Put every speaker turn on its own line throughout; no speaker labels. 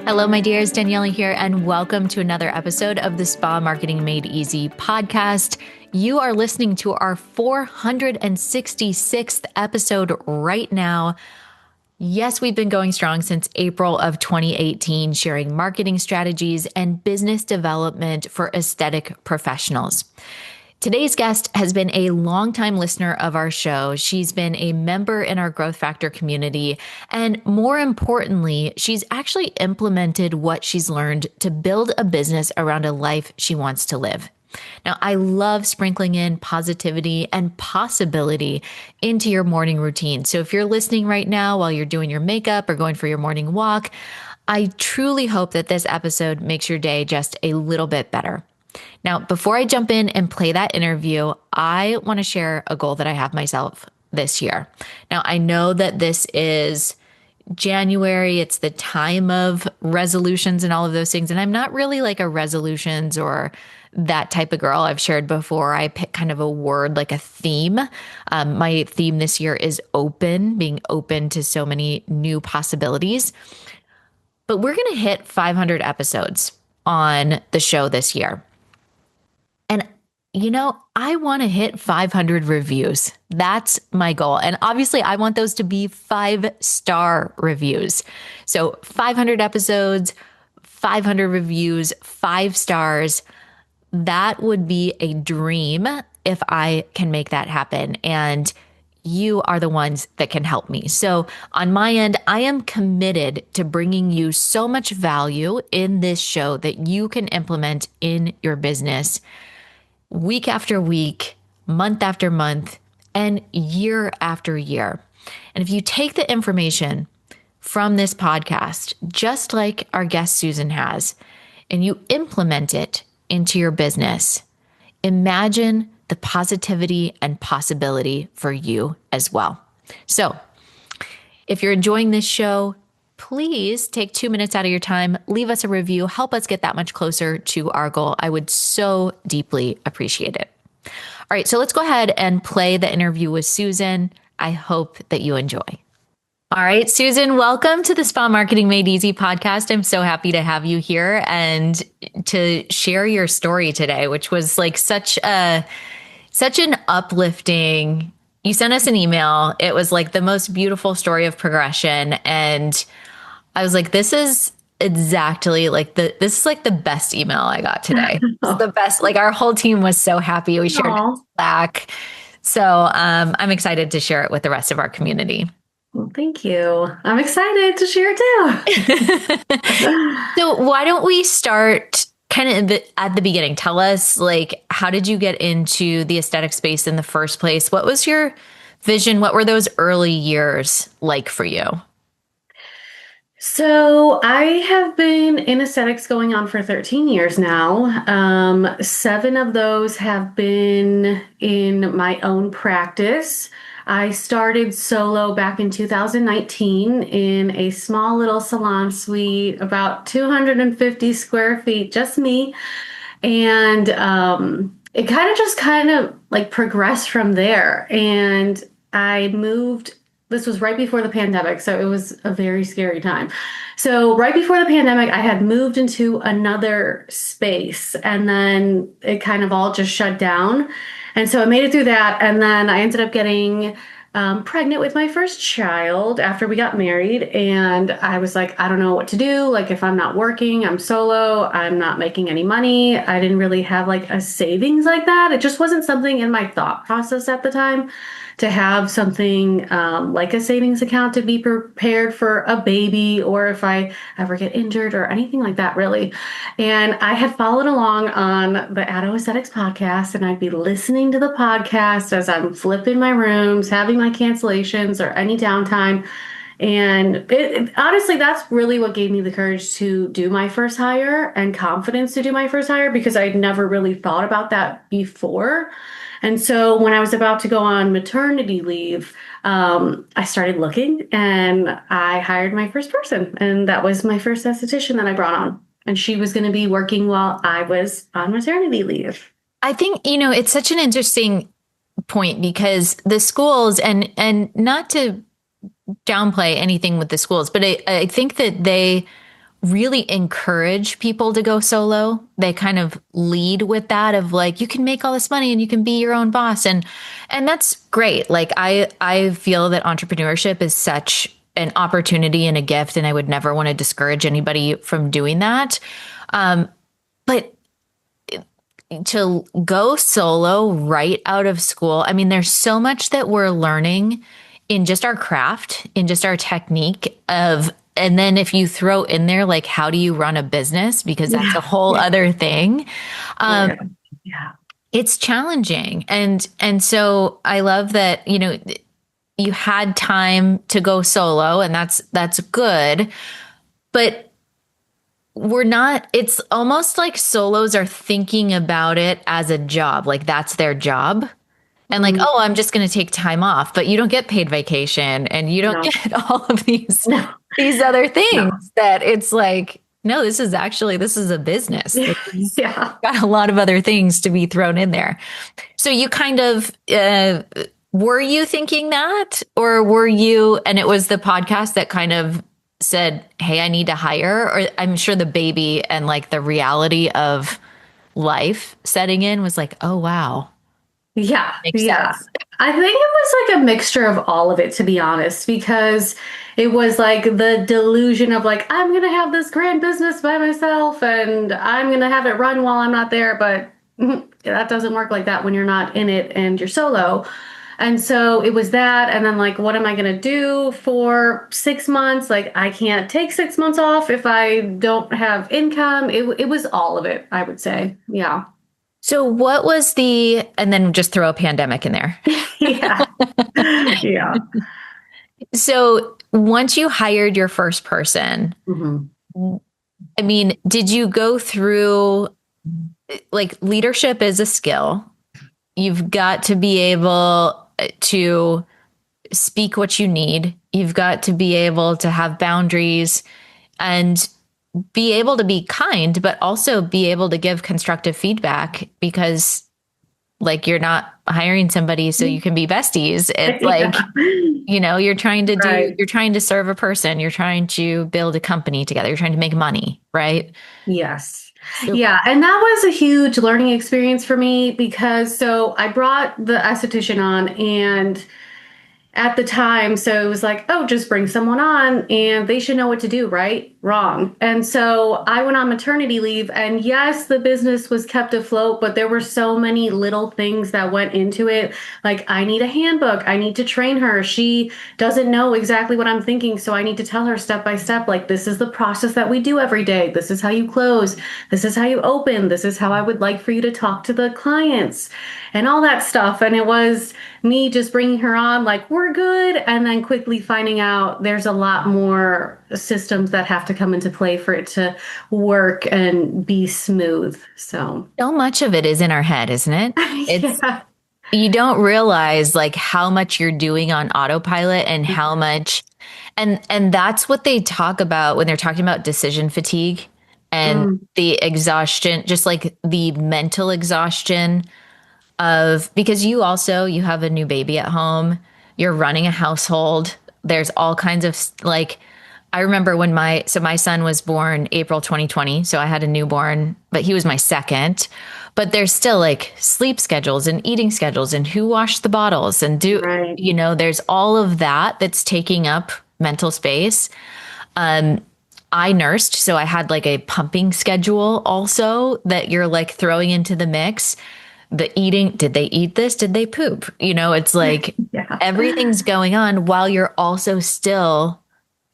Hello, my dears. Daniela here, and welcome to another episode of the Spa Marketing Made Easy podcast. You are listening to our 466th episode right now. Yes, we've been going strong since April of 2018, sharing marketing strategies and business development for aesthetic professionals. Today's guest has been a longtime listener of our show. She's been a member in our Growth Factor community. And more importantly, she's actually implemented what she's learned to build a business around a life she wants to live. Now, I love sprinkling in positivity and possibility into your morning routine. So if you're listening right now while you're doing your makeup or going for your morning walk, I truly hope that this episode makes your day just a little bit better. Now, before I jump in and play that interview, I want to share a goal that I have myself this year. Now, I know that this is January. It's the time of resolutions and all of those things. And I'm not really like a resolutions or that type of girl. I've shared before, I pick kind of a word, like a theme. My theme this year is open, being open to so many new possibilities. But we're going to hit 500 episodes on the show this year. And, I want to hit 500 reviews. That's my goal. And obviously, I want those to be 5-star reviews. So 500 episodes, 500 reviews, 5 stars. That would be a dream if I can make that happen. And you are the ones that can help me. So on my end, I am committed to bringing you so much value in this show that you can implement in your business week after week, month after month, and year after year. And if you take the information from this podcast, just like our guest Susan has, and you implement it into your business, imagine the positivity and possibility for you as well. So if you're enjoying this show, please take 2 minutes out of your time, leave us a review, help us get that much closer to our goal. I would so deeply appreciate it. All right, so let's go ahead and play the interview with Susan. I hope that you enjoy. All right, Susan, welcome to the Spa Marketing Made Easy podcast. I'm so happy to have you here and to share your story today, which was like such an uplifting. You sent us an email. It was like the most beautiful story of progression. And I was like, this is exactly like this is like the best email I got today. It's the best. Like our whole team was so happy. We shared it back. So I'm excited to share it with the rest of our community.
Well, thank you. I'm excited to share it too.
So why don't we start kind of at the beginning? Tell us, like, how did you get into the aesthetic space in the first place? What was your vision? What were those early years like for you?
So I have been in aesthetics going on for 13 years now. 7 of those have been in my own practice. I started solo back in 2019 in a small little salon suite, about 250 square feet, just me. And it kind of like progressed from there. And I moved. This was right before the pandemic, so it was a very scary time. So right before the pandemic, I had moved into another space, and then it kind of all just shut down. And so I made it through that, and then I ended up getting pregnant with my first child after we got married. And I was like, I don't know what to do. Like, if I'm not working, I'm solo, I'm not making any money. I didn't really have like a savings like that. It just wasn't something in my thought process at the time to have something like a savings account to be prepared for a baby, or if I ever get injured or anything like that, really. And I had followed along on the Addo Aesthetics podcast, and I'd be listening to the podcast as I'm flipping my rooms, having my cancellations or any downtime. And honestly, that's really what gave me the courage to do my first hire and confidence to do my first hire, because I'd never really thought about that before. And so when I was about to go on maternity leave, I started looking and I hired my first person. And that was my first esthetician that I brought on. And she was going to be working while I was on maternity leave.
I think, it's such an interesting point, because the schools, and not to downplay anything with the schools, but I think that they really encourage people to go solo. They kind of lead with that of like, you can make all this money and you can be your own boss. And that's great. Like I feel that entrepreneurship is such an opportunity and a gift, and I would never want to discourage anybody from doing that. But to go solo right out of school, I mean, there's so much that we're learning in just our craft, in just our technique of, and then if you throw in there, like, how do you run a business? Because that's a
Yeah.
whole
Yeah.
other thing. Um,
Yeah. Yeah.
it's challenging. And so I love that, you had time to go solo, and that's good. But we're not, it's almost like solos are thinking about it as a job, like that's their job. And like,
Mm,
oh, I'm just going to take time off, but you don't get paid vacation and you don't
no,
get all of
no,
these other
no.
things that it's like, no, this is a business. This has
Yeah.
got a lot of other things to be thrown in there. So you kind of, were you thinking that, or were you, and it was the podcast that kind of said, hey, I need to hire, or I'm sure the baby and like the reality of life setting in was like, oh, wow,
Yeah,
makes
yeah.
sense.
I think it was like a mixture of all of it, to be honest, because it was like the delusion of like, I'm gonna have this grand business by myself and I'm gonna have it run while I'm not there, but that doesn't work like that when you're not in it and you're solo. And so it was that, and then like, what am I gonna do for 6 months? Like, I can't take 6 months off if I don't have income. It was all of it, I would say. Yeah.
So what was the, and then just throw a pandemic in there.
Yeah. Yeah.
So once you hired your first person,
Mhm.
I mean, did you go through, like, leadership is a skill? You've got to be able to speak what you need. You've got to be able to have boundaries and be able to be kind, but also be able to give constructive feedback, because like you're not hiring somebody so you can be besties. It's like,
Yeah. Right.
you're trying to serve a person, you're trying to build a company together, you're trying to make money, right?
Yes.
So,
Yeah. And that was a huge learning experience for me because so I brought the esthetician on and at the time, so it was like, oh, just bring someone on and they should know what to do, right? Wrong. And so I went on maternity leave, and yes, the business was kept afloat, but there were so many little things that went into it. Like, I need a handbook, I need to train her. She doesn't know exactly what I'm thinking, so I need to tell her step by step, like, this is the process that we do every day. This is how you close. This is how you open. This is how I would like for you to talk to the clients and all that stuff. And it was me just bringing her on, like, we're good. And then quickly finding out there's a lot more systems that have to come into play for it to work and be smooth. So,
so much of it is in our head, isn't it? It's,
yeah.
you don't realize like how much you're doing on autopilot and how much, and that's what they talk about when they're talking about decision fatigue and
Mm,
the exhaustion, just like the mental exhaustion of, because you have a new baby at home, you're running a household, there's all kinds of like, I remember when my son was born April 2020, so I had a newborn, but he was my second. But there's still like sleep schedules and eating schedules and who washed the bottles and
right.
there's all of that that's taking up mental space. I nursed, so I had like a pumping schedule also that you're like throwing into the mix. The eating, did they eat this? Did they poop? It's like
Yeah.
everything's going on while you're also still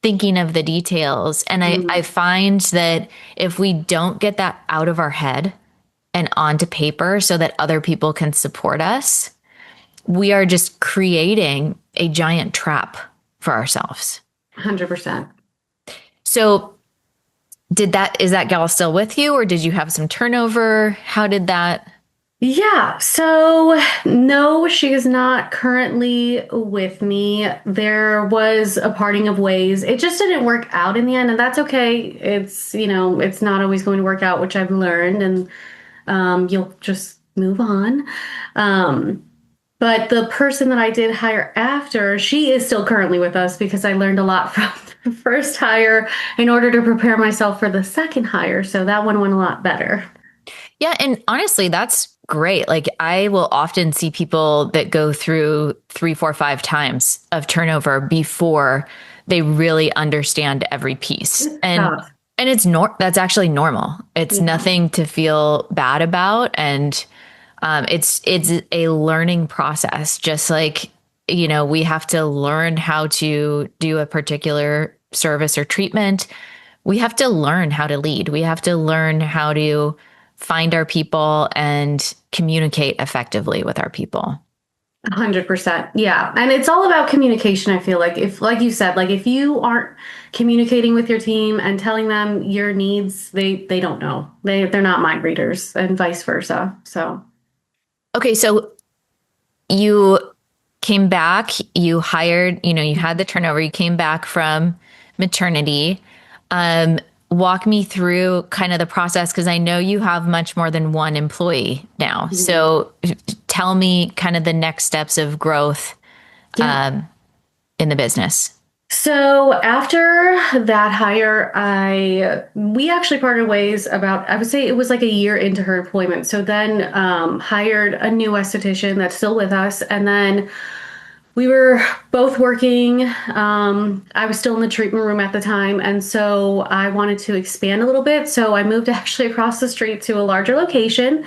thinking of the details. And I
Mm,
find that if we don't get that out of our head and onto paper so that other people can support us, we are just creating a giant trap for ourselves.
100%.
So is that gal still with you, or did you have some turnover? How did that?
Yeah, so no, she is not currently with me. There was a parting of ways. It just didn't work out in the end, and that's okay. It's not always going to work out, which I've learned, and you'll just move on. Um, But the person that I did hire after, she is still currently with us because I learned a lot from the first hire in order to prepare myself for the second hire. So that one went a lot better.
Yeah. And honestly, that's great. Like I will often see people that go through 3, 4, 5 times of turnover before they really understand every piece.
It's
And
tough.
that's actually normal. It's
Yeah.
nothing to feel bad about. And it's a learning process, just like, we have to learn how to do a particular service or treatment. We have to learn how to lead. We have to learn how to find our people and communicate effectively with our people.
100%. Yeah. And it's all about communication. I feel like if, like you said, like if you aren't communicating with your team and telling them your needs, they don't know. They're not mind readers and vice versa. So
Okay, so you came back, you hired, you had the turnover, you came back from maternity. Um, Walk me through kind of the process because I know you have much more than one employee now.
mhm.
So tell me kind of the next steps of growth
Yeah.
in the business.
So after that hire, I we actually parted ways about I would say it was like a year into her employment. So then hired a new esthetician that's still with us, and then we were both working. I was still in the treatment room at the time, and so I wanted to expand a little bit. So I moved actually across the street to a larger location,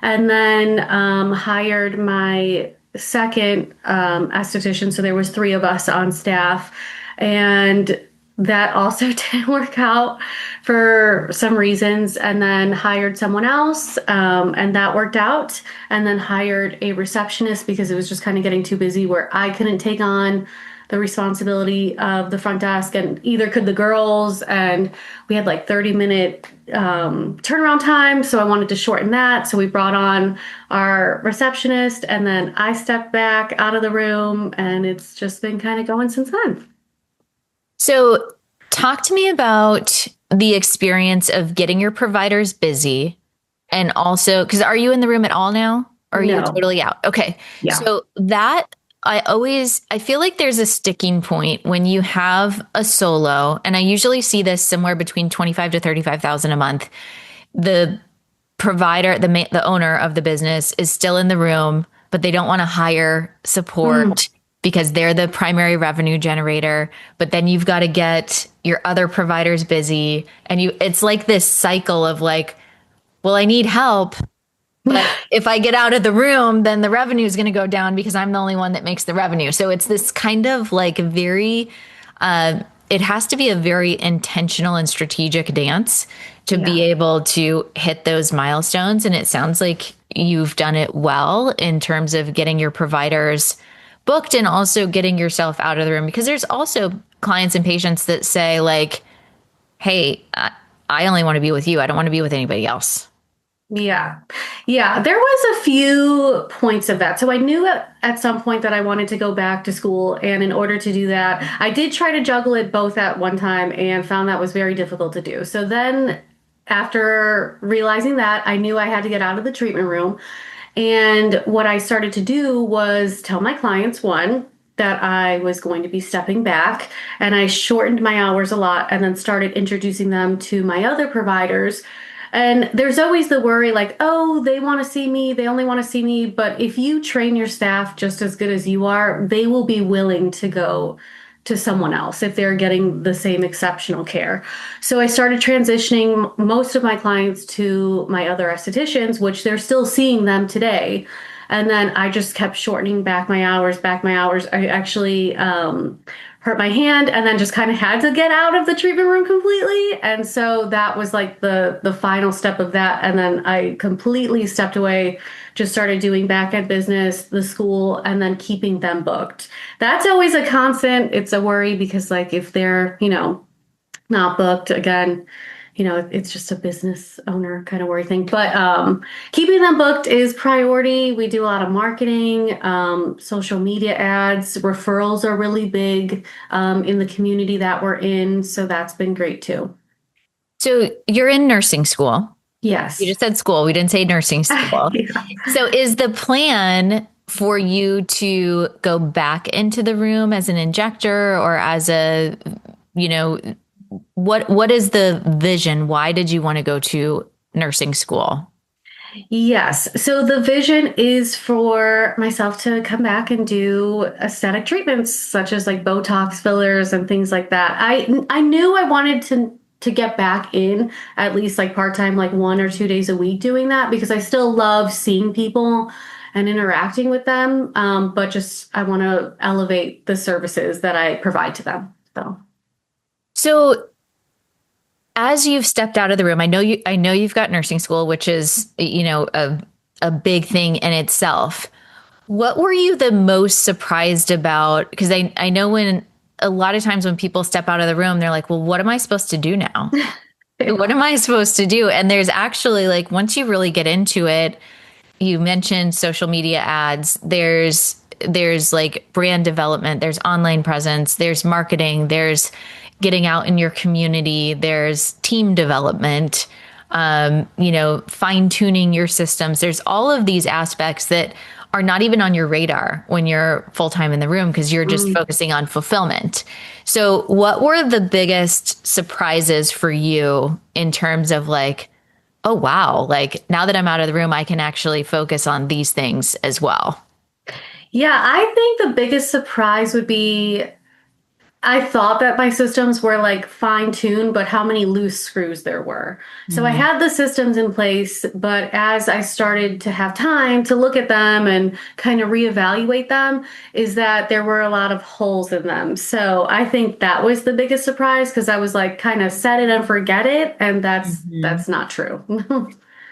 and then hired my second esthetician. So there was three of us on staff, and that also didn't work out for some reasons. And then hired someone else, and that worked out. And then hired a receptionist because it was just kind of getting too busy where I couldn't take on the responsibility of the front desk, and either could the girls. And we had like 30-minute turnaround time, so I wanted to shorten that. So we brought on our receptionist, and then I stepped back out of the room, and it's just been kind of going since then.
So talk to me about the experience of getting your providers busy and also because are you in the room at all now? Or are you
No.
totally out? Okay.
Yeah.
So that I feel like there's a sticking point when you have a solo, and I usually see this somewhere between 25 to 35,000 a month. The provider, the owner of the business is still in the room, but they don't want to hire
Mm,
support because they're the primary revenue generator. But then you've got to get your other providers busy, and it's like this cycle of like, well, I need help, but if I get out of the room, then the revenue is going to go down because I'm the only one that makes the revenue. So it's this kind of like very, it has to be a very intentional and strategic dance to be
yeah.
able to hit those milestones. And it sounds like you've done it well in terms of getting your providers booked and also getting yourself out of the room because there's also clients and patients that say like, hey, I only want to be with you. I don't want to be with anybody else.
Yeah. Yeah. There was a few points of that. So I knew at some point that I wanted to go back to school. And in order to do that, I did try to juggle it both at one time and found that was very difficult to do. So then after realizing that, I knew I had to get out of the treatment room. And what I started to do was tell my clients, one, that I was going to be stepping back, and I shortened my hours a lot and then started introducing them to my other providers. And there's always the worry like, oh, they want to see me, they only want to see me. But if you train your staff just as good as you are, they will be willing to go to someone else if they're getting the same exceptional care. So I started transitioning most of my clients to my other estheticians, which they're still seeing them today. And then I just kept shortening back my hours. I actually hurt my hand and then just kind of had to get out of the treatment room completely. And so that was like the final step of that. And then I completely stepped away, just started doing back end business, the school, and then keeping them booked. That's always a constant. It's a worry because like if they're, not booked again, it's just a business owner kind of worry thing. But keeping them booked is priority. We do a lot of marketing, social media ads, referrals are really big in the community that we're in. So that's been great too.
So you're in nursing school. You
Yes.
just said school. We didn't say nursing school.
Yeah.
So is the plan for you to go back into the room as an injector or as a, you know, what is the vision? Why did you want to go to nursing school?
Yes. So the vision is for myself to come back and do aesthetic treatments such as like Botox fillers and things like that. I knew I wanted to get back in at least like part-time, like 1 or 2 days a week doing that because I still love seeing people and interacting with them. But just I want to elevate the services that I provide to them. So
So as you've stepped out of the room, I know you've got nursing school, which is, a big thing in itself. What were you the most surprised about? Because I know when a lot of times when people step out of the room, they're like, well, what am I supposed to do now? What am I supposed to do? And there's actually like, once you really get into it, you mentioned social media ads. There's like brand development, there's online presence, there's marketing, there's getting out in your community, there's team development, fine tuning your systems. There's all of these aspects that are not even on your radar when you're full time in the room because you're just focusing on fulfillment. So, what were the biggest surprises for you in terms of like, oh, wow, like now that I'm out of the room, I can actually focus on these things as well?
yeah, I think the biggest surprise would be I thought that my systems were like fine tuned, but how many loose screws there were. So I
Mm-hmm.
had the systems in place, but as I started to have time to look at them and kind of reevaluate them, is that there were a lot of holes in them. So I think that was the biggest surprise because I was like kind of set it and forget it, and that's not true.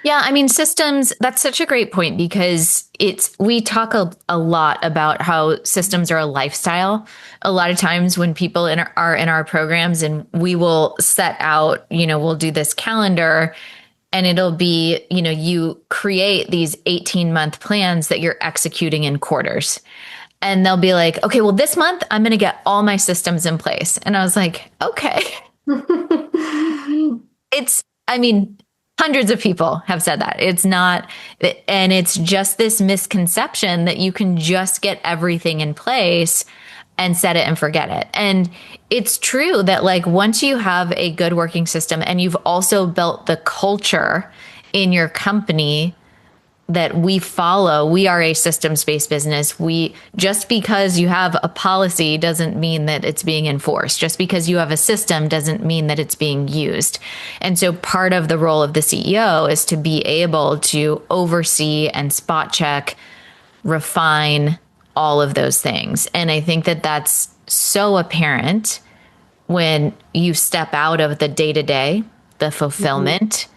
Yeah, I mean, systems, that's such a great point because we talk a lot about how systems are a lifestyle. A lot of times when people are in our programs and we will set out, we'll do this calendar and it'll be, you create these 18-month plans that you're executing in quarters. And they'll be like, okay, well, this month I'm going to get all my systems in place. And I was like, okay. I mean, hundreds of people have said that. It's not, and it's just this misconception that you can just get everything in place and set it and forget it. And it's true that, like, once you have a good working system and you've also built the culture in your company that we follow. We are a systems-based business. We just because you have a policy doesn't mean that it's being enforced. Just because you have a system doesn't mean that it's being used. And so part of the role of the CEO is to be able to oversee and spot check, refine all of those things. And I think that that's so apparent when you step out of the day-to-day, the fulfillment,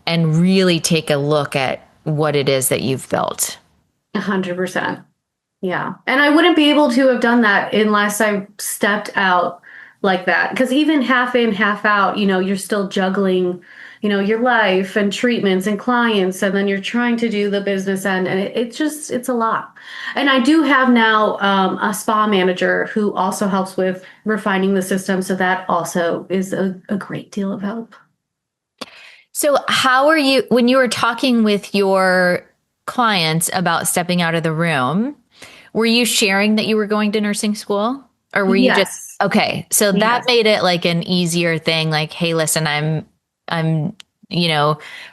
and really take a look at what it is that you've built.
100%. Yeah. And I wouldn't be able to have done that unless I stepped out like that. Because even half in, half out, you're still juggling, your life and treatments and clients. And then you're trying to do the business end. And it's a lot. And I do have now a spa manager who also helps with refining the system. So that also is a great deal of help.
So, how are you, when you were talking with your clients about stepping out of the room, were you sharing that you were going to nursing school? Or were you just,
Yes.
okay, so that
Yes.
made it like an easier thing, like, hey, listen,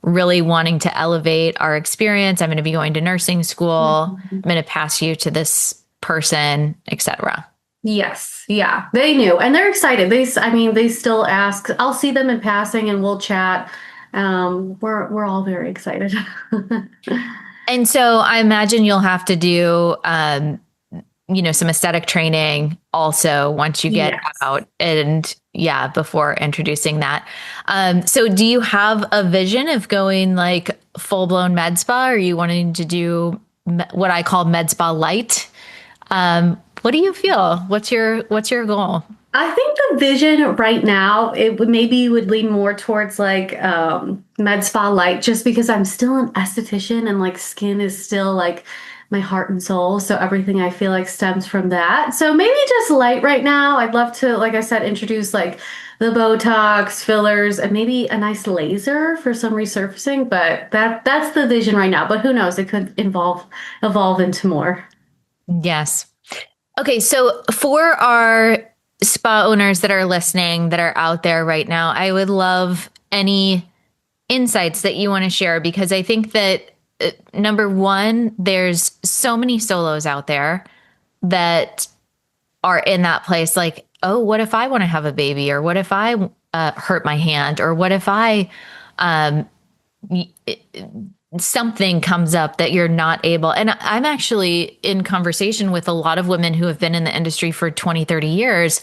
really wanting to elevate our experience. I'm going to be going to nursing school. I'm
Mhm.
going to pass you to this person, etc.
Yes, yeah, they knew, and they're excited. I mean, they still ask. I'll see them in passing, and we'll chat. We're all very excited.
And so I imagine you'll have to do, some aesthetic training also once you get
Yes.
out and yeah, before introducing that. So do you have a vision of going like full blown med spa? Or are you wanting to do what I call med spa light? What do you feel? What's your goal?
I think the vision right now would lean more towards like med spa light, just because I'm still an esthetician and like skin is still like my heart and soul. So everything I feel like stems from that. So maybe just light right now. I'd love to, like I said, introduce like the Botox fillers and maybe a nice laser for some resurfacing. But that's the vision right now. But who knows? It could evolve into more.
Yes. Okay. So for our spa owners that are listening, that are out there right now, I would love any insights that you want to share, because I think that number one, there's so many solos out there that are in that place like, oh, what if I want to have a baby? Or what if I hurt my hand? Or what if I, um, something comes up that you're not able. And I'm actually in conversation with a lot of women who have been in the industry for 20, 30 years,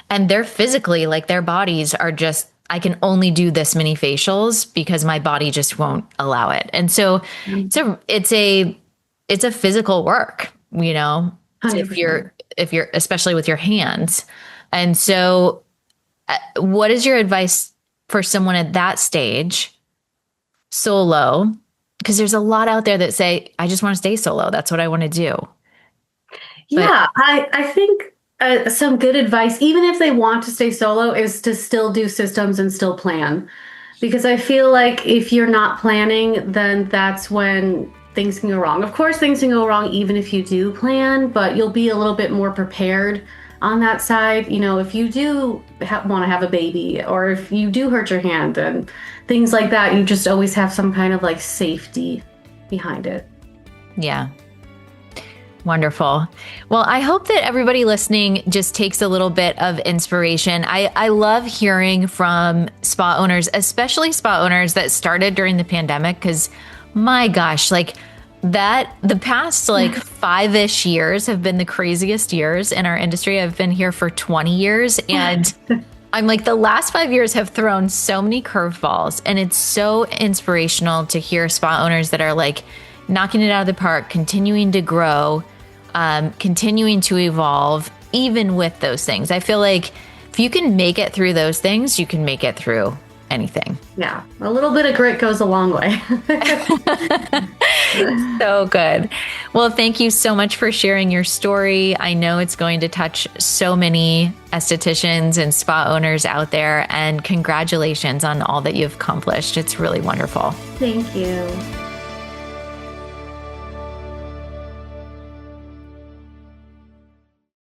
and they're physically like their bodies are just, I can only do this many facials because my body just won't allow it. And so it's a physical work, you know,
100%.
if you're, especially with your hands. And so what is your advice for someone at that stage, solo? Because there's a lot out there that say, I just want to stay solo. That's what I want to do. But
Yeah, I think some good advice, even if they want to stay solo, is to still do systems and still plan. Because I feel like if you're not planning, then that's when things can go wrong. Of course, things can go wrong even if you do plan, but you'll be a little bit more prepared on that side. You know, if you do want to have a baby, or if you do hurt your hand and things like that, you just always have some kind of like safety behind it.
yeah, wonderful. Well, I hope that everybody listening just takes a little bit of inspiration. I love hearing from spa owners, especially spa owners that started during the pandemic, because my gosh, like that, the past like 5-ish years have been the craziest years in our industry. I've been here for 20 years, and I'm like, the last 5 years have thrown so many curveballs, and it's so inspirational to hear spa owners that are like knocking it out of the park, continuing to grow, continuing to evolve, even with those things. I feel like if you can make it through those things, you can make it through anything.
Yeah, a little bit of grit goes a long way.
So good. Well, thank you so much for sharing your story. I know it's going to touch so many estheticians and spa owners out there, and congratulations on all that you've accomplished. It's really wonderful.
Thank you.